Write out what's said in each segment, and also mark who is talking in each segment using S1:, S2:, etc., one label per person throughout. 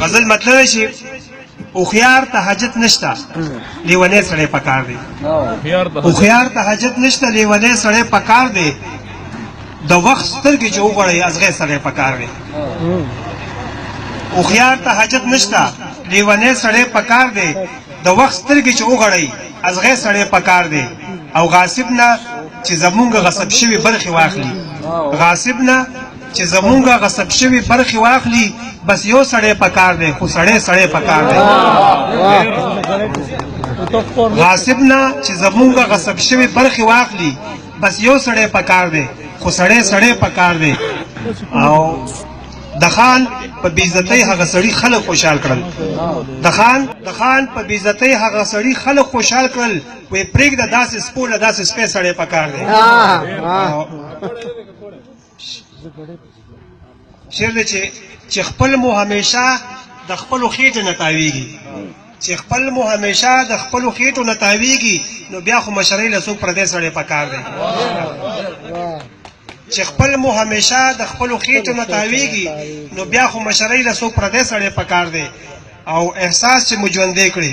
S1: غزل مطلب شي هوښیار ته حاجت نشته لیونی سړی پکار دی هوښیار ته حاجت نشته لیونی سړی پکار دی د وخت سترګې چې وغړی ازغی سړی پکار دی هوښیار ته حاجت نشته لیونی سړی پکار دی د وخت سترګې چې وغړی ازغی سړی پکار دی او غاصب نه چې زمونږ غصب شوي برخې واخلي غاصب نه چې زمونږ غصب شوي برخې واخلي بس یو سړی پکار دی خو سړی پکار دی غاصب نه چې زمونږ غصب شوي برخې واخلي بس یو سړی پکار دی خو سړی پکار دی او د خان په بېعزتۍ هغه سړي خلک خوشحال کړل د خان په بېعزتۍ هغه سړي خلک خوشحال کړل وی پرېږده داسې سپوله داسې سپی سړی پکار دی شعر دی چې خپل مو همیشه د خپلو خېټو نه تاویږي چې خپل مو همیشه د خپلو خېټو نه تاویږي نو بیا خو مشرۍ له څوک پردی سړی پکار دی چې خپل مو همیشه د خپلو خېټو نه تاویږي نو بیا خو مشرۍ له څوک پردی سړی پکار دی او احساس چې مو ژوندی کړي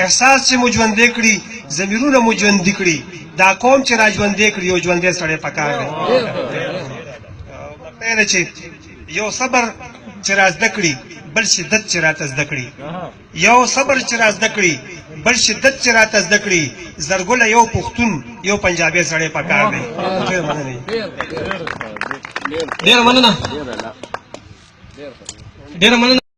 S1: احساس چې مو ژوندی کړي ضمیرونه مو ژوندي کړي دا قوم چې را ژوندی کړي یو ژوندی سړی پکار دی مطلب چې یو صبر چې را زده کړي بل شدت چې راته زده کړي یو صبر چې را زده کړي بل شدت چې راته زده کړي زرګله یو پښتون یو پنجابی سړی پکار دی ډېره مننه